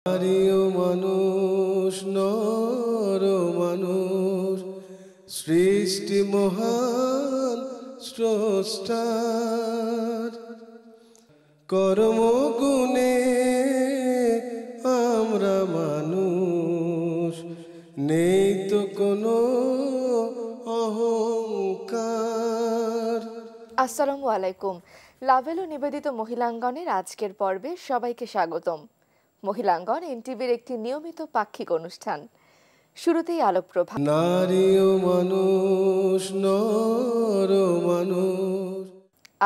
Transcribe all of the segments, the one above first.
নারীও মানুষ নর মানুষ সৃষ্টি মহান স্রষ্টার কর্মগুণে আমরা মানুষ নেই তো কোনো অহংকার। আসসালামু আলাইকুম। লাভেলো নিবেদিত মহিলাঙ্গনের আজকের পর্বে সবাইকে স্বাগতম। মহিলাঙ্গন এনটিভির একটি নিয়মিত পাক্ষিক অনুষ্ঠান। শুরুতেই আলোকপ্রভা। নারীও মানুষ নর মানুষ।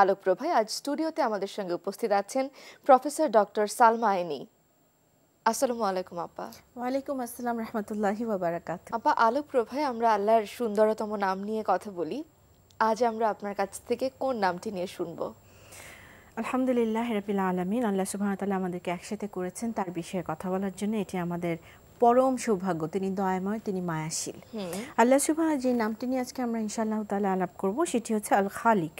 আলোকপ্রভায় আজ স্টুডিওতে আমাদের সঙ্গে উপস্থিত আছেন প্রফেসর ডক্টর সালমা আইনি। আসসালামু আলাইকুম আপা। ওয়ালাইকুম আসসালাম রহমতুল্লাহি ওয়া বারাকাতুহু। আপা, আলোকপ্রভায় আমরা আল্লাহর সুন্দরতম নাম নিয়ে কথা বলি। আজ আমরা আপনার কাছ থেকে কোন নামটি নিয়ে শুনবো? আলহামদুলিল্লাহ রাব্বিল আলামিন। আল্লাহ সুবহানাহু ওয়া তাআলা আমাদেরকে একসাথে করেছেন তার বিষয়ে কথা বলার জন্য। এটি আমাদের পরম সৌভাগ্য। তিনি দয়াময়, তিনি মায়াশীল। আল্লাহ সুবহানাহু যে নামটি নিয়ে আজকে আমরা ইনশাআল্লাহ তাআলা আলাপ করব সেটি হচ্ছে আল খালিক।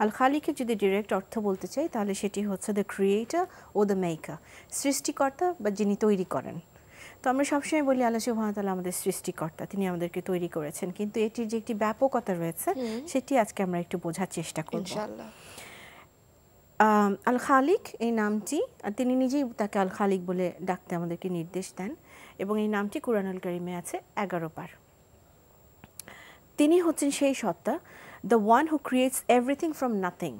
আল খালিকের যদি ডিরেক্ট অর্থ বলতে চাই তাহলে সেটি হচ্ছে দ্য ক্রিয়েটর ও দ্য মেকার, সৃষ্টিকর্তা বা যিনি তৈরি করেন। তো আমরা সবসময় বলি আল্লাহ সুবহানাহু ওয়া তাআলা আমাদের সৃষ্টিকর্তা, তিনি আমাদেরকে তৈরি করেছেন, কিন্তু এটির যে একটি ব্যাপকতা রয়েছে সেটি আজকে আমরা একটু বোঝার চেষ্টা করব ইনশাআল্লাহ। আল খালিক এই নামটি, তিনি নিজেই তাকে আল খালিক বলে ডাকতে আমাদেরকে নির্দেশ দেন এবং এই নামটি কুরআনুল কারীমে আছে 11 বার। তিনি হচ্ছেন সেই সত্তা, the one who creates everything from nothing.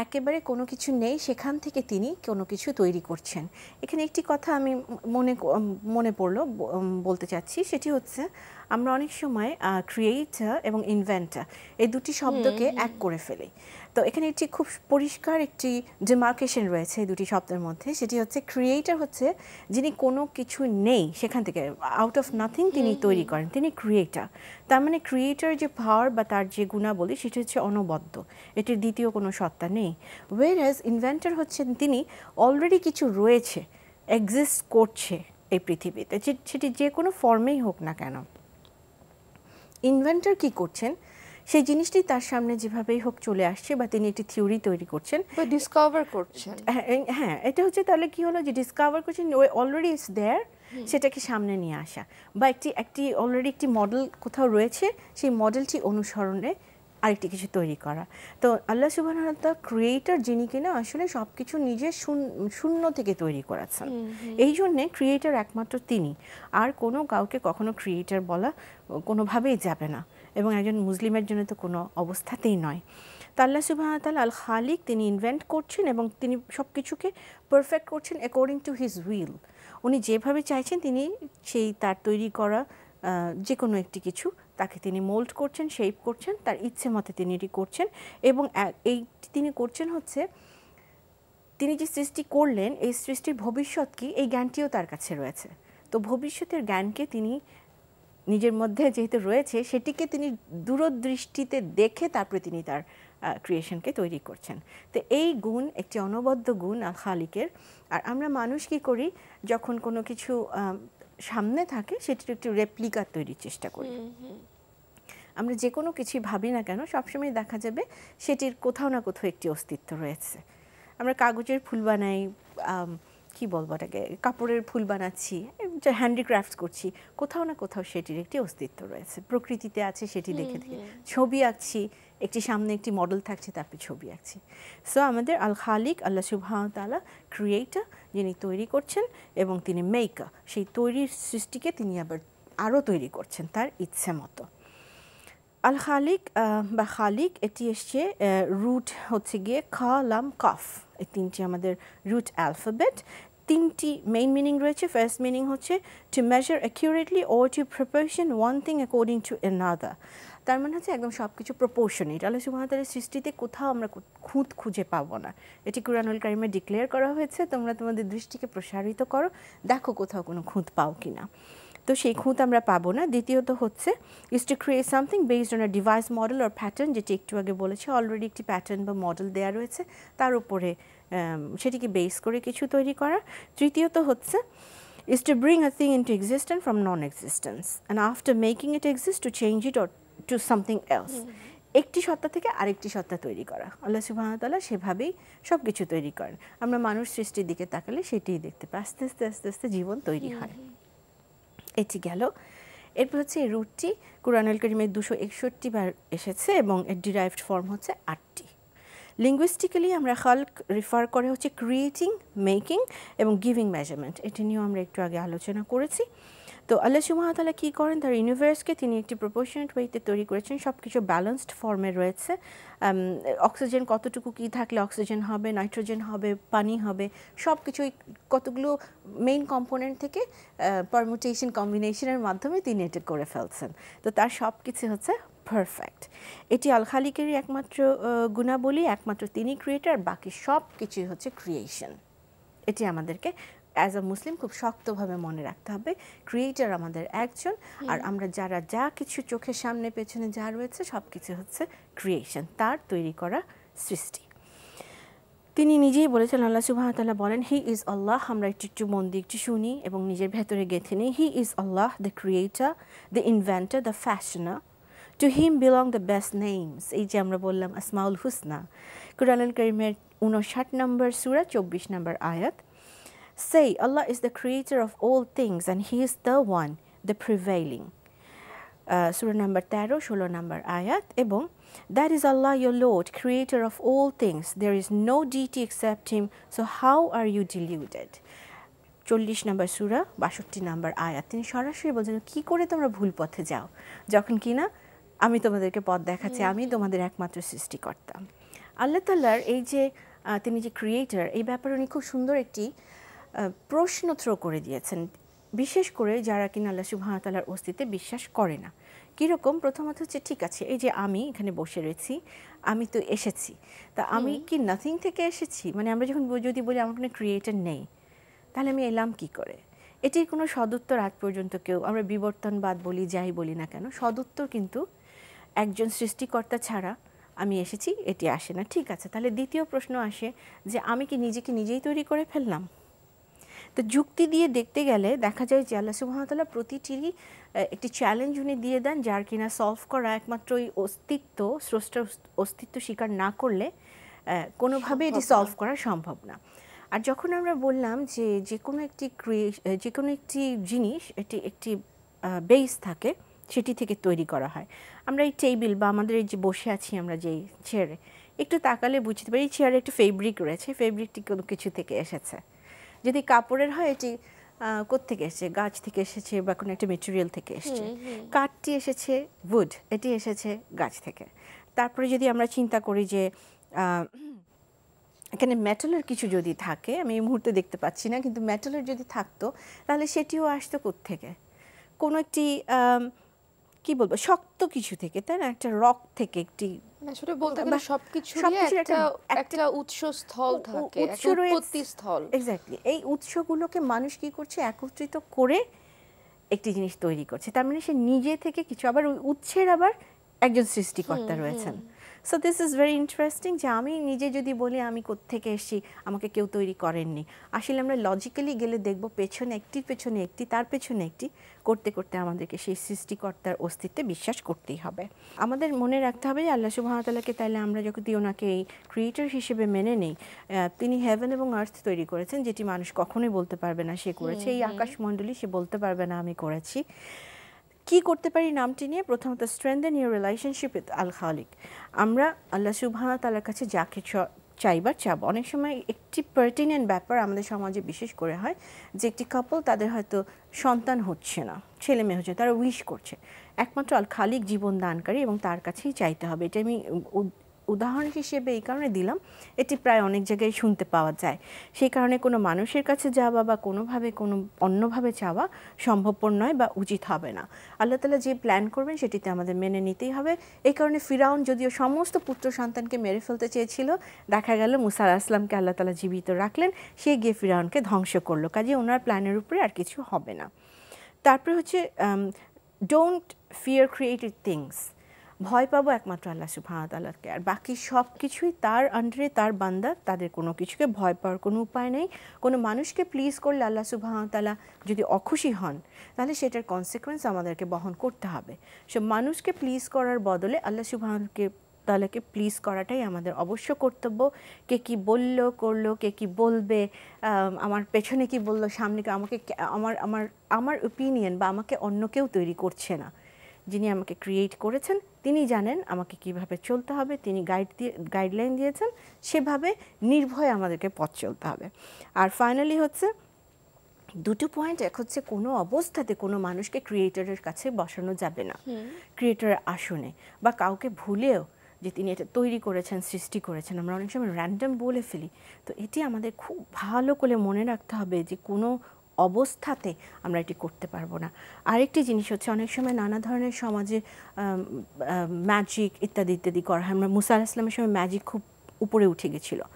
একেবারে কোনো কিছু নেই, সেখান থেকে তিনি কোনো কিছু তৈরি করছেন। এখানে একটি কথা আমি মনে পড়লো বলতে চাচ্ছি, সেটি হচ্ছে আমরা অনেক সময় ক্রিয়েটর এবং ইনভেন্টর এই দুটি শব্দকে এক করে ফেলি। তো এখানে একটি খুব পরিষ্কার একটি ডিমার্কেশন রয়েছে এই দুটি শব্দের মধ্যে। সেটি হচ্ছে ক্রিয়েটর হচ্ছে যিনি কোনো কিছু নেই সেখান থেকে আউট অফ নাথিং তিনি তৈরি করেন, তিনি ক্রিয়েটর। তার মানে ক্রিয়েটর যে পাওয়ার বা তার যে গুণাবলী সেটি হচ্ছে অনবদ্য, এটির দ্বিতীয় কোনো সত্তা নেই। ওয়েরাজ ইনভেন্টর হচ্ছেন তিনি অলরেডি কিছু রয়েছে, এক্সিস্ট করছে এই পৃথিবীতে, সেটি যে কোনো ফর্মেই হোক না কেন। ইনভেন্টর কি করছেন, সেই জিনিসটি তার সামনে যেভাবেই হোক চলে আসছে বা তিনি একটি থিওরি তৈরি করছেন বা ডিসকভার করছেন। হ্যাঁ, এটা হচ্ছে তাহলে কি হলো যে ডিসকভার করছেন, অলরেডি ইটস দেয়ার, সেটাকে সামনে নিয়ে আসা, বা একটি অলরেডি একটি মডেল কোথাও রয়েছে সেই মডেলটি অনুসরণে আরেকটি কিছু তৈরি করা। তো আল্লাহ সুবহানাহু ওয়া তাআলা ক্রিয়েটর, যিনি কিনা আসলে সব কিছু নিজে শূন্য থেকে তৈরি করেছেন। এই জন্যে ক্রিয়েটর একমাত্র তিনি, আর কোনো কাউকে কখনো ক্রিয়েটর বলা কোনোভাবেই যাবে না, এবং একজন মুসলিমের জন্য তো কোনো অবস্থাতেই নয়। তো আল্লাহ সুবহানাহু ওয়া তাআলা আল খালিক, তিনি ইনভেন্ট করছেন এবং তিনি সব কিছুকে পারফেক্ট করছেন অ্যাকর্ডিং টু হিজ উইল। উনি যেভাবে চাইছেন তিনি সেই তার তৈরি করা যে কোনো একটি কিছু তাকে তিনি মোল্ড করছেন, শেপ করছেন, তার ইচ্ছে মতে তিনি এটি করছেন। এবং এই তিনি করছেন হচ্ছে তিনি যে সৃষ্টি করলেন এই সৃষ্টির ভবিষ্যৎ কি, এই জ্ঞানটিও তার কাছে রয়েছে। তো ভবিষ্যতের জ্ঞানকে তিনি নিজের মধ্যে যেহেতু রয়েছে সেটিকে তিনি দূরদৃষ্টিতে দেখে তারপরে তিনি তার ক্রিয়েশনকে তৈরি করছেন। তো এই গুণ একটি অনবদ্য গুণ আল খালিকের। আর আমরা মানুষ কি করি, যখন কোনো কিছু সামনে থাকে সেটির একটি রেপ্লিকা তৈরির চেষ্টা করি। আমরা যে কোনো কিছুই ভাবি না কেন সবসময় দেখা যাবে সেটির কোথাও না কোথাও একটি অস্তিত্ব রয়েছে। আমরা কাগজের ফুল বানাই, কি বলবো এটাকে, কাপড়ের ফুল বানাচ্ছি, হ্যান্ডিক্রাফটস করছি, কোথাও না কোথাও সেটির একটি অস্তিত্ব রয়েছে, প্রকৃতিতে আছে সেটি দেখে থেকে। ছবি আঁকছি, একটি সামনে একটি মডেল থাকছে, তারপরে ছবি আঁকছি। সো আমাদের আল খালিক আল্লাহ সুবহানাহু ওয়া তাআলা ক্রিয়েটর, যিনি তৈরি করছেন, এবং তিনি মেকার, সেই তৈরির সৃষ্টিকে তিনি আবার আরও তৈরি করছেন তার ইচ্ছে মতো। আল খালিক বা খালিক, এটি এসছে রুট হচ্ছে গিয়ে খা লাম কাফ, এই তিনটি আমাদের রুট অ্যালফাবেট। তিনটি মেইন মিনিং রয়েছে। ফার্স্ট মিনিং হচ্ছে to measure accurately or to proportion one thing according to another. তার মানে হচ্ছে একদম সব কিছু প্রপোর্শনেট। আল্লাহ সুবহানাহু ওয়া তাআলার সৃষ্টিতে কোথাও আমরা খুঁত খুঁজে পাবো না, এটি কুরআনুল কারীমে ডিক্লেয়ার করা হয়েছে। তোমরা তোমাদের দৃষ্টিকে প্রসারিত করো, দেখো কোথাও কোনো খুঁত পাও কিনা। তো সেই খুঁত আমরা পাবো না। দ্বিতীয়ত হচ্ছে is to create something based on a device model or pattern, যেটি একটু আগে বলেছে, অলরেডি একটি প্যাটার্ন বা মডেল দেওয়া রয়েছে, তার উপরে সেটিকে বেস করে কিছু তৈরি করা। তৃতীয়ত হচ্ছে is to bring a thing into existence from non-existence and after making it exist to change it or to something else. একটি সত্তা থেকে আরেকটি সত্তা তৈরি করা। আল্লাহ সুবহানাহু ওয়া তাআলা সেভাবেই সব কিছু তৈরি করেন। আমরা মানুষ সৃষ্টির দিকে তাকালে সেটিই দেখতে পাই, আস্তে আস্তে আস্তে আস্তে জীবন তৈরি হয়। এটি গেল। এরপর হচ্ছে এই রুটটি কুরআনুল কারীমে 261 বার এসেছে এবং এর ডিরাইভড ফর্ম হচ্ছে 8টি। লিঙ্গুইস্টিক্যালি আমরা খালক রিফার করে হচ্ছে ক্রিয়েটিং, মেকিং এবং গিভিং মেজারমেন্ট। এটি নিয়েও আমরা একটু আগে আলোচনা করেছি। তো আল্লাহ সুবহানাহু ওয়া তাআলা কী করেন, তার ইউনিভার্সকে তিনি একটি প্রপোর্শনেট ওয়েতে তৈরি করেছেন, সব কিছু ব্যালেন্সড ফর্মে রয়েছে। অক্সিজেন কতটুকু কী থাকলে অক্সিজেন হবে, নাইট্রোজেন হবে, পানি হবে, সব কিছুই কতগুলো মেইন কম্পোনেন্ট থেকে পারমুটেশন কম্বিনেশনের মাধ্যমে তিনি এটা করে ফেলছেন। তো তার সব কিছু হচ্ছে পারফেক্ট। এটি আল খালিকেরই একমাত্র গুণাবলী, একমাত্র তিনি ক্রিয়েটার, বাকি সব কিছুই হচ্ছে ক্রিয়েশন। এটি আমাদেরকে অ্যাজ আ মুসলিম খুব শক্তভাবে মনে রাখতে হবে। ক্রিয়েটার আমাদের একজন, আর আমরা যারা যা কিছু চোখের সামনে পেছনে যা রয়েছে সব কিছু হচ্ছে ক্রিয়েশন, তার তৈরি করা সৃষ্টি। তিনি নিজেই বলেছেন, আল্লাহ সুবহানাহু ওয়া তাআলা বলেন, হি ইজ আল্লাহ। আমরা একটু মন দিয়ে একটু শুনি এবং নিজের ভেতরে গেঁথে নিই। He is Allah, the creator, the inventor, the fashioner. To him belong the best names. এই যে আমরা বললাম আসমাউল হুসনা, কুরআনুল কারীমের 59 নম্বর সূরা 24 নম্বর আয়াত। Say, Allah is the creator of all things and He is the one, the prevailing. Surah number 13, 16 number ayat. এবং that is Allah your Lord, creator of all things. There is no deity except Him, so how are you deluded? 40 নম্বর সূরা 62 নম্বর আয়াত। তিনি সরাসরি বলছেন, কি করে তোমরা ভুল পথে যাও, যখন কিনা আমি তোমাদেরকে পথ দেখাচ্ছি, আমি তোমাদের একমাত্র সৃষ্টিকর্তা। আল্লাহ তাআলার এই যে তিনি যে ক্রিয়েটার, এই ব্যাপারে উনি খুব সুন্দর একটি প্রশ্ন থ্রো করে দিয়েছেন, বিশেষ করে যারা কিনা আল্লাহ সুবহানাহু ওয়া তাআলার অস্তিত্বে বিশ্বাস করে না। কীরকম? প্রথমত হচ্ছে, ঠিক আছে, এই যে আমি এখানে বসে রয়েছি, আমি তো এসেছি, তা আমি কি নাথিং থেকে এসেছি? মানে আমরা যখন যদি বলি আমার কোনো ক্রিয়েটার নেই, তাহলে আমি এলাম কি করে? এটির কোনো সদুত্তর আজ পর্যন্ত কেউ, আমরা বিবর্তনবাদ বলি যাই বলি না কেন, সদুত্তর কিন্তু একজন সৃষ্টিকর্তা ছাড়া আমি এসেছি এটি আসে না। ঠিক আছে, তাহলে দ্বিতীয় প্রশ্ন আসে যে আমি কি নিজেকে নিজেই তৈরি করে ফেললাম? তো যুক্তি দিয়ে দেখতে গেলে দেখা যায় যে আল্লাহ সুবহানাহু ওয়া তাআলা প্রতিটিরই একটি চ্যালেঞ্জ উনি দিয়ে দেন, যার কিনা সলভ করা একমাত্র ওই অস্তিত্ব, স্রষ্টার অস্তিত্ব স্বীকার না করলে কোনোভাবে এটি সলভ করা সম্ভব না। আর যখন আমরা বললাম যে যে কোনো একটি জিনিস এটি একটি বেস থাকে, সেটি থেকে তৈরি করা হয়। আমরা এই টেবিল বা আমাদের এই যে বসে আছি আমরা যেই চেয়ারে, একটু তাকালে বুঝতে পারি চেয়ারে একটু ফেব্রিক রয়েছে, ফেব্রিকটি কোনো কিছু থেকে এসেছে। যদি কাপড়ের হয়, এটি কোত্থেকে এসেছে? গাছ থেকে এসেছে বা কোনো একটা মেটেরিয়াল থেকে এসেছে। কাঠটি এসেছে উড, এটি এসেছে গাছ থেকে। তারপরে যদি আমরা চিন্তা করি যে এখানে মেটালের কিছু যদি থাকে, আমি এই মুহূর্তে দেখতে পাচ্ছি না, কিন্তু মেটালের যদি থাকতো তাহলে সেটিও আসতো কোত্থেকে? কোনো একটি কি বলবো, শক্ত কিছু থেকে, তাই না? একটা রক থেকে, একটি আসলে বলতে গেলে সবকিছুরই একটা উৎসস্থল থাকে, একটা উৎপত্তিস্থল। এক্স্যাক্টলি। এই উৎসগুলোকে মানুষ কি করছে? একত্রিত করে একটি জিনিস তৈরি করছে। তার মানে সে নিজে থেকে কিছু, আবার ওই উৎসের আবার একজন সৃষ্টিকর্তা রয়েছেন। So this is very interesting যে আমি নিজে যদি বলি আমি কোত্থেকে এসেছি, আমাকে কেউ তৈরি করেননি, আসলে আমরা লজিক্যালি গেলে দেখব পেছনে একটি তার পেছনে একটি করতে করতে আমাদেরকে সেই সৃষ্টিকর্তার অস্তিত্বে বিশ্বাস করতেই হবে। আমাদের মনে রাখতে হবে যে আল্লাহ সুবহানাহু ওয়া তাআলাকে তাহলে আমরা যদি ওনাকে এই ক্রিয়েটর হিসেবে মেনে নিই, তিনি হেভেন এবং আর্থ তৈরি করেছেন, যেটি মানুষ কখনোই বলতে পারবে না সে করেছে। এই আকাশমণ্ডলী সে বলতে পারবে না আমি করেছি। কি করতে পারি নামটি নিয়ে? প্রথমত স্ট্রেংথেন ইউর রিলেশনশিপ উইথ আল খালিক। আমরা আল্লাহ সুবহানাহু ওয়া তাআলার কাছে যা কিছু চাইবার চাবো। অনেক সময় একটি পার্টিনেন্ট ব্যাপার আমাদের সমাজে বিশেষ করে হয় যে একটি কাপল, তাদের হয়তো সন্তান হচ্ছে না, ছেলে মেয়ে হচ্ছে, তারা উইশ করছে, একমাত্র আল খালিক জীবন দানকারী এবং তার কাছেই চাইতে হবে। এটা আমি উদাহরণ হিসেবে এই কারণে দিলাম, এটি প্রায় অনেক জায়গায় শুনতে পাওয়া যায়। সেই কারণে কোনো মানুষের কাছে যাওয়া বা কোনোভাবে কোনো অন্যভাবে চাওয়া সম্ভবপর নয় বা উচিত হবে না। আল্লাহ তাআলা যে প্ল্যান করবেন সেটিতে আমাদের মেনে নিতেই হবে। এই কারণে ফিরাউন যদিও সমস্ত পুত্র সন্তানকে মেরে ফেলতে চেয়েছিল, দেখা গেল মুসা আলাইহিস সালামকে আল্লাহ তাআলা জীবিত রাখলেন, সে গিয়ে ফিরাউনকে ধ্বংস করলো। কাজে ওনার প্ল্যানের উপরে আর কিছু হবে না। তারপরে হচ্ছে ডোন্ট ফিয়ার ক্রিয়েটেড থিংস। ভয় পাবো একমাত্র আল্লাহ সুবহানাহু ওয়া তাআলাকে, আর বাকি সব কিছুই তার আন্ডারে, তার বান্দা, তাদের কোনো কিছুকে ভয় পাওয়ার কোনো উপায় নেই। কোনো মানুষকে প্লিজ করলে আল্লাহ সুবহানাহু ওয়া তাআলা যদি অখুশি হন, তাহলে সেটার কনসিকুয়েন্স আমাদেরকে বহন করতে হবে। সব মানুষকে প্লিজ করার বদলে আল্লাহ সুবহানাহুকে তাআলাকে প্লিজ করাটাই আমাদের অবশ্য কর্তব্য। কে কি বলল করলো, কে কি বলবে, আমার পেছনে কি বললো, সামনে আমাকে আমার আমার আমার ওপিনিয়ন বা আমাকে অন্য কেউ তৈরি করছে না। যিনি আমাকে ক্রিয়েট করেছেন তিনি জানেন আমাকে কিভাবে চলতে হবে, তিনি গাইডলাইন দিয়েছেন, সেভাবে নির্ভয়ে আমাদেরকে পথ চলতে হবে। আর ফাইনালি হচ্ছে দুটো পয়েন্ট, এক হচ্ছে কোনো অবস্থাতে কোনো মানুষকে ক্রিয়েটরের কাছে বসানো যাবে না, ক্রিয়েটরের আসনে, বা কাউকে ভুলেও যে তিনি এটা তৈরি করেছেন, সৃষ্টি করেছেন, আমরা অনেক সময় র্যান্ডম বলে ফেলি। তো এটি আমাদের খুব ভালো করে মনে রাখতে হবে যে কোনো অবস্থাতে আমরা এটি করতে পারবো না। আরেকটি জিনিস হচ্ছে অনেক সময় নানা ধরনের সমাজে ম্যাজিক ইত্যাদি ইত্যাদি করা হয়। আমরা মুসা আলাইহিস সালামের সময় ম্যাজিক খুব উপরে উঠে গেছিলো।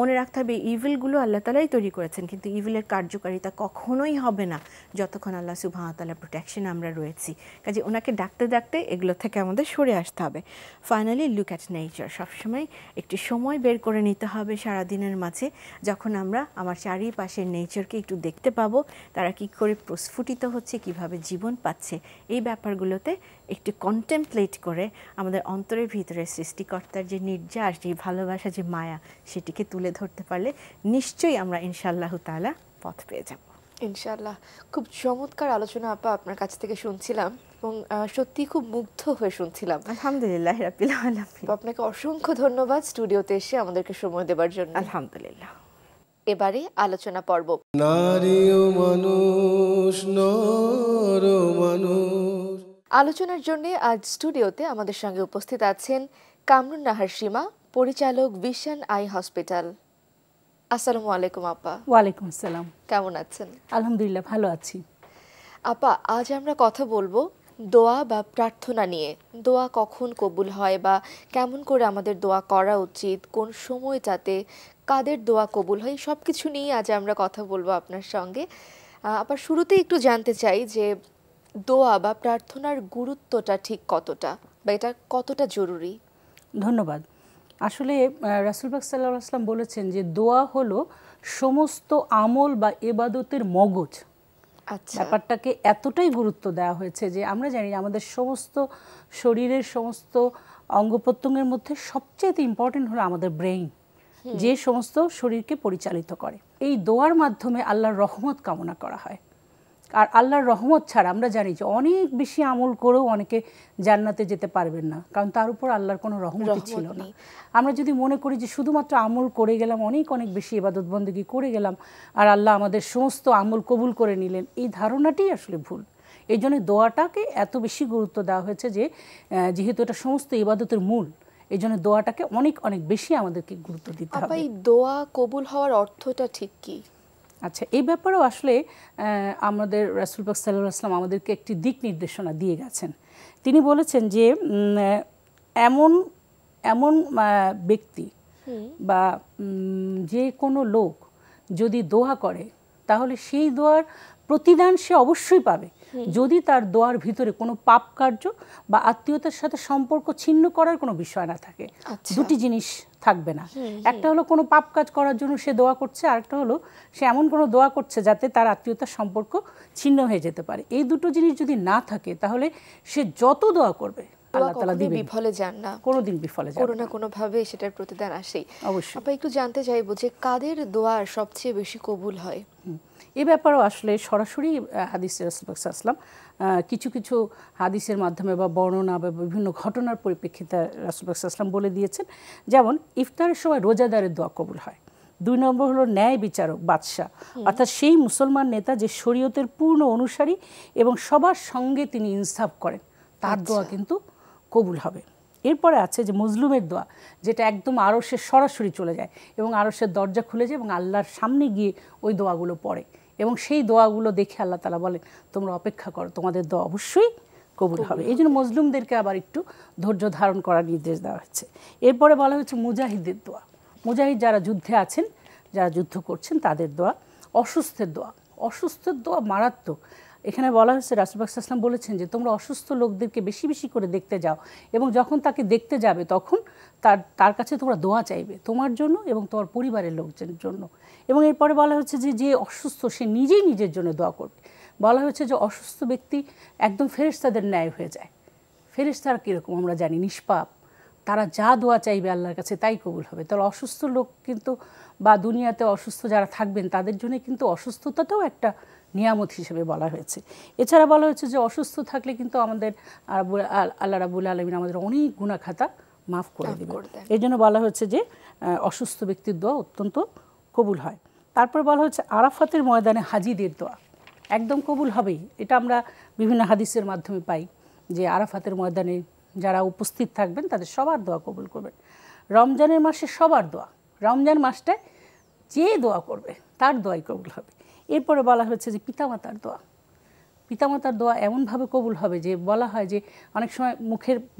মনে রাখতে হবে ইভিলগুলো আল্লাহ তাআলাই তৈরি করেছেন, কিন্তু ইভিলের কার্যকারিতা কখনোই হবে না যতক্ষণ আল্লাহ সুবহানাহু ওয়া তাআলার প্রোটেকশনে আমরা রয়েছি। কাজে ওনাকে ডাকতে ডাকতে এগুলো থেকে আমাদের সরে আসতে হবে। ফাইনালি লুক অ্যাট নেচার, সবসময় একটি সময় বের করে নিতে হবে সারাদিনের মাঝে, যখন আমরা আমার চারিপাশের নেচারকে একটু দেখতে পাবো, তারা কি করে প্রস্ফুটিত হচ্ছে, কিভাবে জীবন পাচ্ছে, এই ব্যাপারগুলোতে একটু কন্টেমপ্লেট করে আমাদের অন্তরের ভিতরে সৃষ্টিকর্তার যে নির্যাস, যে ভালোবাসা, যে মায়া, সেটিকে তুলে ধরতে পারলে নিশ্চয়ই আমরা ইনশাআল্লাহ তাআলা পথ পেয়ে যাব। ইনশাআল্লাহ। খুব চমৎকার আলোচনা আপা আপনার কাছ থেকে শুনছিলাম এবং সত্যি খুব মুগ্ধ হয়ে শুনছিলাম। আলহামদুলিল্লাহ রাব্বিল আলামিন। আপনাকে অসংখ্য ধন্যবাদ স্টুডিওতে এসে আমাদেরকে সময় দেওয়ার জন্য। আলহামদুলিল্লাহ। এবারে আলোচনা পর্ব। নারী ও মানুষ, নর ও মানুষ। আলোচনার জন্য আজ স্টুডিওতে আমাদের সঙ্গে উপস্থিত আছেন কামরুন নাহার সীমা, পরিচালক ভিশন আই হসপিটাল। আসসালামু আলাইকুম আপা। ওয়ালাইকুম আসসালাম। কেমন আছেন? আলহামদুলিল্লাহ ভালো আছি। আপা, আজ আমরা কথা বলবো দোয়া বা প্রার্থনা নিয়ে। দোয়া কখন কবুল হয় বা কেমন করে আমাদের দোয়া করা উচিত, কোন সময়টাতে কাদের দোয়া কবুল হয়, সব কিছু নিয়ে আজ আমরা কথা বলবো আপনার সঙ্গে। আপা, শুরুতেই একটু জানতে চাই যে দোয়া বা প্রার্থনার গুরুত্বটা ঠিক কতটা, বা এটা কতটা জরুরি? ধন্যবাদ। আসলে রাসূল পাক সাল্লাল্লাহু আলাইহি ওয়াসাল্লাম বলেছেন যে দোয়া হলো সমস্ত আমল বা ইবাদতের মগজ। আচ্ছা। ব্যাপারটাকে এতটাই গুরুত্ব দেওয়া হয়েছে যে আমরা জানি আমাদের সমস্ত শরীরের সমস্ত অঙ্গ প্রত্যঙ্গের মধ্যে সবচেয়ে ইম্পর্টেন্ট হলো আমাদের ব্রেইন, যে সমস্ত শরীরকে পরিচালিত করে। এই দোয়ার মাধ্যমে আল্লাহর রহমত কামনা করা হয়। আর আল্লাহর রহমত ছাড়া আমরা জানি যে অনেক বেশি আমল করেও অনেকে জান্নাতে যেতে পারবেন না, কারণ তার উপর আল্লাহর কোনো রহমতই ছিল না। আমরা যদি মনে করি যে শুধুমাত্র আমল করে গেলাম, অনেক অনেক বেশি ইবাদত বন্দেগী করে গেলাম আর আল্লাহ আমাদের সমস্ত আমল কবুল করে নিলেন, এই ধারণাটাই আসলে ভুল। এই জন্য দোয়াটাকে এত বেশি গুরুত্ব দেওয়া হয়েছে যে যেহেতু এটা সমস্ত ইবাদতের মূল, এই জন্য দোয়াটাকে অনেক অনেক বেশি আমাদেরকে গুরুত্ব দিতে হবে। এই দোয়া কবুল হওয়ার অর্থটা ঠিক কি? আচ্ছা, এই ব্যাপারেও আসলে আমাদের রাসূল পাক সাল্লাল্লাহু আলাইহি ওয়াসাল্লাম আমাদেরকে একটি দিক নির্দেশনা দিয়ে গেছেন। তিনি বলেছেন যে এমন এমন ব্যক্তি বা যে কোনো লোক যদি দোয়া করে তাহলে সেই দোয়ার প্রতিদান সে অবশ্যই পাবে, যদি তার দোয়ার ভিতরে কোনো পাপ কার্য বা আত্মীয়তার সাথে সম্পর্ক ছিন্ন করার কোনো বিষয় না থাকে। দুটি জিনিস থাকবে না। একটা হলো কোনো পাপ কাজ করার জন্য সে দোয়া করছে, আরেকটা হলো সে এমন কোনো দোয়া করছে যাতে তার আত্মীয়তার সম্পর্ক ছিন্ন হয়ে যেতে পারে। এই দুটো জিনিস যদি না থাকে তাহলে সে যত দোয়া করবে আল্লাহ তাআলা দিবেন, বিফলে যান না, কোনোদিন বিফলে যাবে না, কোনো না কোনো ভাবে সেটার প্রতিদান আসেই। অবশ্যই। আপা, একটু জানতে চাইবো যে কাদের দোয়া সবচেয়ে বেশি কবুল হয়? এই ব্যাপারেও আসলে সরাসরি হাদিসে রাসূল পাক সাল্লাল্লাহু আলাইহি ওয়াসাল্লাম কিছু কিছু হাদিসের মাধ্যমে বা বর্ণনা বা বিভিন্ন ঘটনার পরিপ্রেক্ষিতে রাসূল পাক সাল্লাল্লাহু আলাইহি ওয়াসাল্লাম বলে দিয়েছেন। যেমন ইফতারের সময় রোজাদারের দোয়া কবুল হয়। 2 নম্বর হলো ন্যায় বিচারক বাদশাহ, অর্থাৎ সেই মুসলমান নেতা যে শরীয়তের পূর্ণ অনুসারী এবং সবার সঙ্গে তিনি ইনসাফ করেন, তার দোয়া কিন্তু কবুল হবে। এরপরে আছে যে মজলুমের দোয়া, যেটা একদম আরশের সরাসরি চলে যায় এবং আরশের দরজা খুলে যায় এবং আল্লাহর সামনে গিয়ে ওই দোয়াগুলো পড়ে এবং সেই দোয়াগুলো দেখে আল্লাহ তাআলা বলেন তোমরা অপেক্ষা করো, তোমাদের দোয়া অবশ্যই কবুল হবে। এই জন্য মজলুমদেরকে আবার একটু ধৈর্য ধারণ করার নির্দেশ দেওয়া হচ্ছে। এরপরে বলা হচ্ছে মুজাহিদের দোয়া, মুজাহিদ যারা যুদ্ধে আছেন, যারা যুদ্ধ করছেন তাদের দোয়া। অসুস্থের দোয়া, অসুস্থের দোয়া মারাত্মক। এখানে বলা হয়েছে রাসূল পাক সাল্লাল্লাহু আলাইহি ওয়াসাল্লাম বলেছেন যে তোমরা অসুস্থ লোকদেরকে বেশি বেশি করে দেখতে যাও এবং যখন তাকে দেখতে যাবে তখন তার কাছে তোমরা দোয়া চাইবে তোমার জন্য এবং তোমার পরিবারের লোকজনের জন্য। এবং এরপরে বলা হচ্ছে যে যে অসুস্থ সে নিজেই নিজের জন্য দোয়া করবে। বলা হয়েছে যে অসুস্থ ব্যক্তি একদম ফেরেশতাদের ন্যায় হয়ে যায়। ফেরেশতারা কীরকম আমরা জানি, নিষ্পাপ, তারা যা দোয়া চাইবে আল্লাহর কাছে তাই কবুল হবে। তাহলে অসুস্থ লোক কিন্তু বা দুনিয়াতে অসুস্থ যারা থাকবেন তাদের জন্য কিন্তু অসুস্থতাটাও একটা নিয়ামত হিসেবে বলা হয়েছে। এছাড়া বলা হয়েছে যে অসুস্থ থাকলে কিন্তু আমাদের আল্লাহ রাব্বুল আলামিন আমাদের অনেক গুনাহ খাতা মাফ করে দেবেন। এই জন্য বলা হয়েছে যে অসুস্থ ব্যক্তির দোয়া অত্যন্ত কবুল হয়। তারপর বলা হচ্ছে আরাফাতের ময়দানে হাজিদের দোয়া একদম কবুল হবেই। এটা আমরা বিভিন্ন হাদিসের মাধ্যমে পাই যে আরাফাতের ময়দানে যারা উপস্থিত থাকবেন তাদের সবার দোয়া কবুল করবেন। রমজানের মাসে সবার দোয়া, রমজান মাসটায় যে দোয়া করবে তার দোয়াই কবুল হবে। এরপরে বলা হচ্ছে যে পিতামাতার দোয়া, পিতামাতার দোয়া এমনভাবে কবুল হবে যে বলা হয় যে অনেক সময়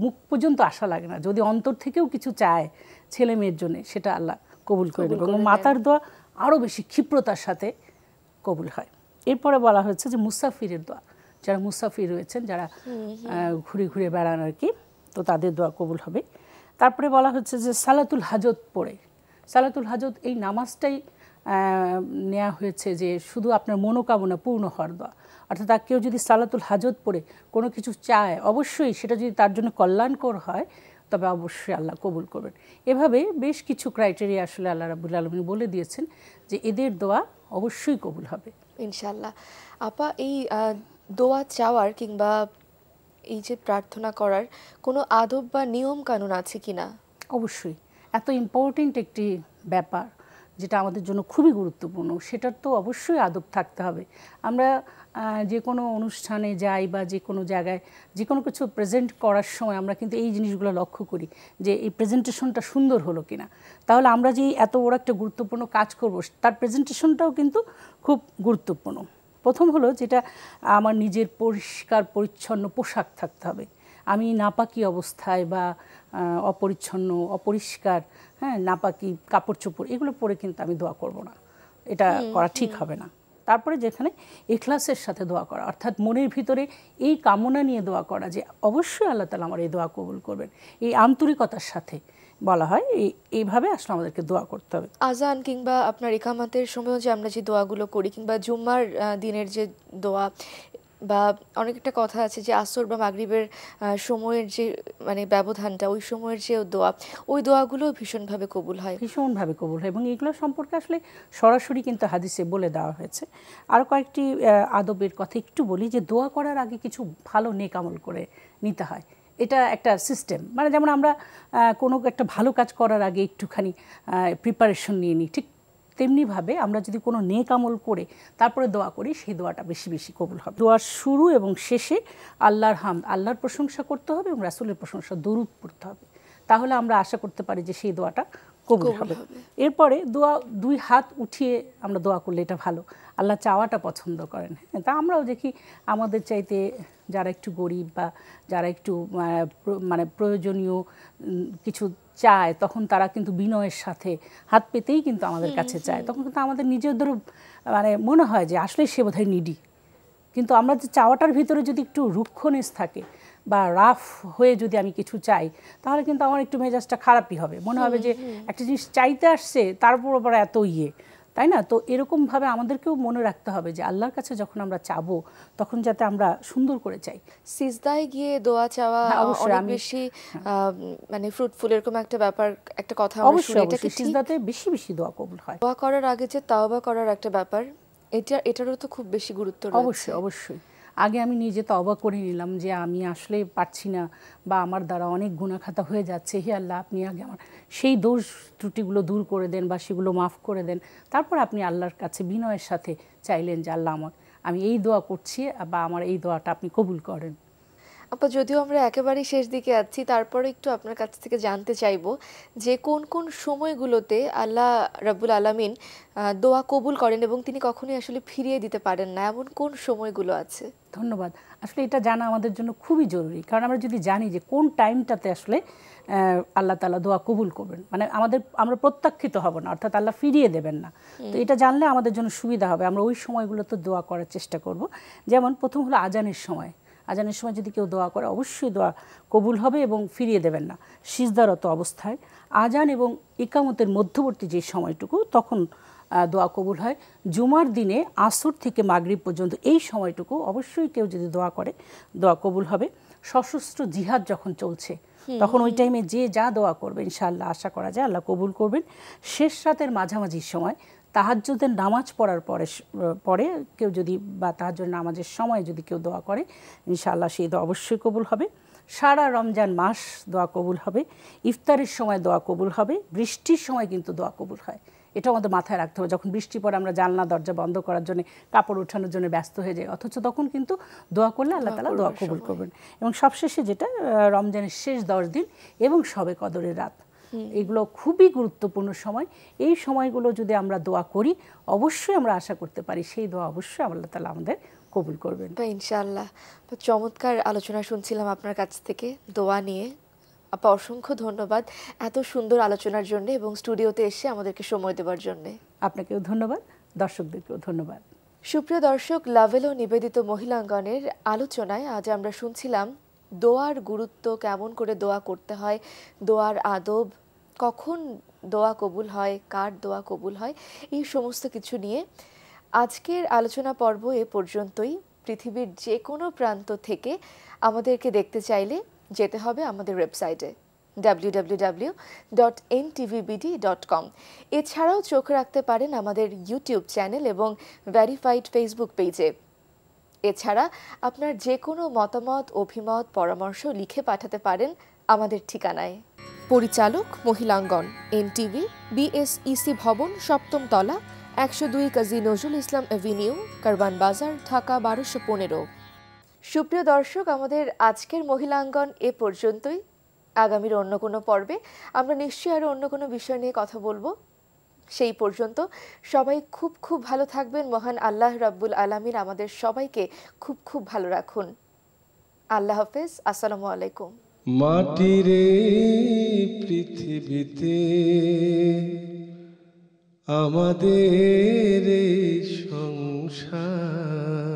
মুখ পর্যন্ত আশা লাগে না, যদি অন্তর থেকেও কিছু চায় ছেলে মেয়ের জন্য সেটা আল্লাহ কবুল করে দেবে। এবং মাতার দোয়া আরও বেশি ক্ষিপ্রতার সাথে কবুল হয়। এরপরে বলা হচ্ছে যে মুসাফিরের দোয়া, যারা মুসাফির রয়েছেন, যারা ঘুরে ঘুরে বেড়ান আর কি, তো তাদের দোয়া কবুল হবে। তারপরে বলা হচ্ছে যে সালাতুল হাজত পড়ে, সালাতুল হাজত এই নামাজটাই নেওয়া হয়েছে যে শুধু আপনার মনোকামনা পূর্ণ হওয়ার দোয়া। অর্থাৎ কেউ যদি সালাতুল হাজত পড়ে কোনো কিছু চায়, অবশ্যই সেটা যদি তার জন্য কল্যাণকর হয় তবে অবশ্যই আল্লাহ কবুল করবেন। এভাবে বেশ কিছু ক্রাইটেরিয়া আসলে আল্লাহ রাব্বুল আলামিন বলে দিয়েছেন যে এদের দোয়া অবশ্যই কবুল হবে ইনশাআল্লাহ। আপা, এই দোয়া চাওয়ার কিংবা এই যে প্রার্থনা করার কোনো আদব বা নিয়ম কানুন আছে কিনা? অবশ্যই, এত ইম্পর্টেন্ট একটি ব্যাপার যেটা আমাদের জন্য খুবই গুরুত্বপূর্ণ, সেটার তো অবশ্যই আদব থাকতে হবে। আমরা যে কোনো অনুষ্ঠানে যাই বা যে কোনো জায়গায় যে কোনো কিছু প্রেজেন্ট করার সময় আমরা কিন্তু এই জিনিসগুলো লক্ষ্য করি যে এই প্রেজেন্টেশনটা সুন্দর হলো কিনা। তাহলে আমরা যে এত বড় একটা গুরুত্বপূর্ণ কাজ করব তার প্রেজেন্টেশনটাও কিন্তু খুব গুরুত্বপূর্ণ। প্রথম হলো যেটা আমার নিজের পরিষ্কার পরিচ্ছন্ন পোশাক থাকতে হবে। আমি নাপাকি অবস্থায় বা অপরিচ্ছন্ন অপরিষ্কার নাপাকি কাপড় চোপড় এগুলো পরে কিন্তু আমি দোয়া করব না, এটা করা ঠিক হবে না। তারপরে যেখানে ইখলাসের সাথে দোয়া করা, অর্থাৎ মনের ভিতরে এই কামনা নিয়ে দোয়া করা যে অবশ্যই আল্লাহ তাআলা আমার এই দোয়া কবুল করবেন, এই আন্তরিকতার সাথে বলা হয় এইভাবে আসলে আমাদেরকে দোয়া করতে হবে। আজান কিংবা আপনার ইকামাতের সময়ও যে আমরা যে দোয়াগুলো করি কিংবা জুম্মার দিনের যে দোয়া, বা অনেকটা কথা আছে যে আসর বা মাগরিবের সময়ের যে মানে ব্যবধানটা, ওই সময়ের যে দোয়া, ওই দোয়াগুলো ভীষণভাবে কবুল হয়, ভীষণভাবে কবুল হয়। এবং এগুলো সম্পর্কে আসলে সরাসরি কিন্তু হাদিসে বলে দেওয়া হয়েছে। আর কয়েকটি আদবের কথা একটু বলি যে দোয়া করার আগে কিছু ভালো নেক আমল করে নিতে হয়। এটা একটা সিস্টেম, মানে যেমন আমরা কোনো একটা ভালো কাজ করার আগে একটুখানি প্রিপারেশন নিয়ে নিই, ঠিক তেমনিভাবে আমরা যদি কোনো নেক আমল করে তারপরে দোয়া করি সেই দোয়াটা বেশি বেশি কবুল হবে। দোয়ার শুরু এবং শেষে আল্লাহর হামদ, আল্লাহর প্রশংসা করতে হবে এবং রাসূলের প্রশংসা, দরুদ পড়তে হবে। তাহলে আমরা আশা করতে পারি যে সেই দোয়াটা কবুল হবে। এরপরে দোয়া দুই হাত উঠিয়ে আমরা দোয়া করলে এটা ভালো, আল্লাহ চাওয়াটা পছন্দ করেন। তা আমরাও দেখি আমাদের চাইতে যারা একটু গরিব বা যারা একটু মানে প্রয়োজনীয় কিছু চায় তখন তারা কিন্তু বিনয়ের সাথে হাত পেতেই কিন্তু আমাদের কাছে চায়, তখন কিন্তু আমাদের নিজেদেরও মানে মনে হয় যে আসলে সে বোধহয় নিডি। কিন্তু আমরা যে চাওয়াটার ভিতরে যদি একটু রুক্ষনেস থাকে বা রাফ হয়ে যদি আমি কিছু চাই তাহলে কিন্তু আমার একটু মেজাজটা খারাপই হবে, মনে হবে যে একটা জিনিস চাইতে আসছে তারপর আবার এত তাই না? তো এরকমভাবে আমাদেরকেও মনে রাখতে হবে যে আল্লাহর কাছে যখন আমরা চাবো তখন যাতে আমরা সুন্দর করে চাই। সিজদায় গিয়ে দোয়া চাওয়া অনেক বেশি মানে ফ্রুটফুল, এরকম একটা ব্যাপার, একটা কথা আমরা শুনি, এটা কি ঠিক? সিজদাতে বেশি বেশি দোয়া কবুল হয়। দোয়া করার আগে যে তাওবা করার একটা ব্যাপার, এটারও তো খুব বেশি গুরুত্ব রয়েছে। অবশ্যই অবশ্যই। আগে আমি নিজে তওবা করে নিলাম যে আমি আসলে পারছি না বা আমার দ্বারা অনেক গুনাহ খাতা হয়ে যাচ্ছে, হে আল্লাহ আপনি আগে আমার সেই দোষ ত্রুটিগুলো দূর করে দেন বা সেগুলো মাফ করে দেন। তারপর আপনি আল্লাহর কাছে বিনয়ের সাথে চাইলেন যে আল্লাহ আমি এই দোয়া করছি বা আমার এই দোয়াটা আপনি কবুল করেন। আপা, যদিও আমরা একেবারেই শেষ দিকে আছি, তারপরে একটু আপনার কাছ থেকে জানতে চাইবো যে কোন কোন সময়গুলোতে আল্লাহ রাব্বুল আলামিন দোয়া কবুল করেন এবং তিনি কখনোই আসলে ফিরিয়ে দিতে পারেন না, এমন কোন সময়গুলো আছে? ধন্যবাদ। আসলে এটা জানা আমাদের জন্য খুবই জরুরি, কারণ আমরা যদি জানি যে কোন টাইমটাতে আসলে আল্লাহ তাআলা দোয়া কবুল করবেন, মানে আমরা প্রত্যাখ্যিত হব না, অর্থাৎ আল্লাহ ফিরিয়ে দেবেন না। তো এটা জানলে আমাদের জন্য সুবিধা হবে, আমরা ওই সময়গুলোতে দোয়া করার চেষ্টা করব। যেমন প্রথম হলো আজানের সময়, আজানের সময় যদি কেউ দোয়া করে অবশ্যই দোয়া কবুল হবে এবং ফিরিয়ে দেবেন না। সিজদারত অবস্থায় আজান এবং ইকামতের মধ্যবর্তী যে সময়টুকু তখন দোয়া কবুল হয়। জুমার দিনে আসর থেকে মাগরিব পর্যন্ত এই সময়টুকু অবশ্যই কেউ যদি দোয়া করে দোয়া কবুল হবে। সশস্ত্র জিহাদ যখন চলছে তখন ওই টাইমে যে যা দোয়া করবে ইনশাআল্লাহ আশা করা যায় আল্লাহ কবুল করবেন। শেষ রাতের মাঝামাঝি সময় তাহাজ্জুদের নামাজ পড়ার পরে কেউ যদি বা তাহাজ্জুদের নামাজের সময় যদি কেউ দোয়া করে ইনশাআল্লাহ সেই দোয়া অবশ্যই কবুল হবে। সারা রমজান মাস দোয়া কবুল হবে। ইফতারের সময় দোয়া কবুল হবে। বৃষ্টির সময় কিন্তু দোয়া কবুল হয়, এটা আমাদের মাথায় রাখতে হবে। যখন বৃষ্টি পড়ে আমরা জানলা দরজা বন্ধ করার জন্য কাপড় ওঠানোর জন্য ব্যস্ত হয়ে যাই, অথচ তখন কিন্তু দোয়া করলে আল্লাহ তাআলা দোয়া কবুল করবেন। এবং সবশেষে যেটা রমজানের শেষ 10 দিন এবং শবে কদরের রাত, এগুলো খুবই গুরুত্বপূর্ণ সময়। এই সময়গুলো যদি আমরা দোয়া করি অবশ্যই আমরা আশা করতে পারি সেই দোয়া অবশ্যই আল্লাহ তাআলা আমাদের কবুল করবেন ইনশাআল্লাহ। চমৎকার আলোচনা শুনছিলাম আপনার কাছ থেকে দোয়া নিয়ে। আপা অসংখ্য ধন্যবাদ এত সুন্দর আলোচনার জন্য এবং স্টুডিওতে এসে আমাদেরকে সময় দেওয়ার জন্য। আপনাকেও ধন্যবাদ, দর্শকদেরকেও ধন্যবাদ। সুপ্রিয় দর্শক, লাভেল ও নিবেদিত মহিলাঙ্গনের আলোচনায় আজ আমরা শুনছিলাম দোয়ার গুরুত্ব, কেমন করে দোয়া করতে হয়, দোয়ার আদব, কখন দোয়া কবুল হয়, কার দোয়া কবুল হয়, এই সমস্ত কিছু নিয়ে আজকের আলোচনা পর্ব এ পর্যন্তই। পৃথিবীর যে কোনো প্রান্ত থেকে আমাদেরকে দেখতে চাইলে যেতে হবে আমাদের ওয়েবসাইটে www.ntvbd.com। এছাড়াও চোখ রাখতে পারেন আমাদের ইউটিউব চ্যানেল এবং ভেরিফাইড ফেসবুক পেজে। এছাড়া আপনার যে কোনো মতামত, অভিমত, পরামর্শ লিখে পাঠাতে পারেন আমাদের ঠিকানায়। পরিচালক মহিলাঙ্গন, এনটিভি, বিএসইসি ভবন, 7ম তলা, 102 কাজী নজরুল ইসলাম এভিনিউ, কারওয়ান বাজার, ঢাকা 1215। সুপ্রিয় দর্শক, আমাদের আজকের মহিলাঙ্গন এ পর্যন্তই। আগামীর অন্য কোনো পর্বে আমরা নিশ্চয়ই আরও অন্য কোনো বিষয় নিয়ে কথা বলবো। সেই পর্যন্ত সবাই খুব খুব ভালো থাকবেন। মহান আল্লাহ রাব্বুল আলামিন আমাদের সবাইকে খুব খুব ভালো রাখুন। আল্লাহ হাফেজ। আসসালামু আলাইকুম। মাটির পৃথিবীতে আমাদের সংসার,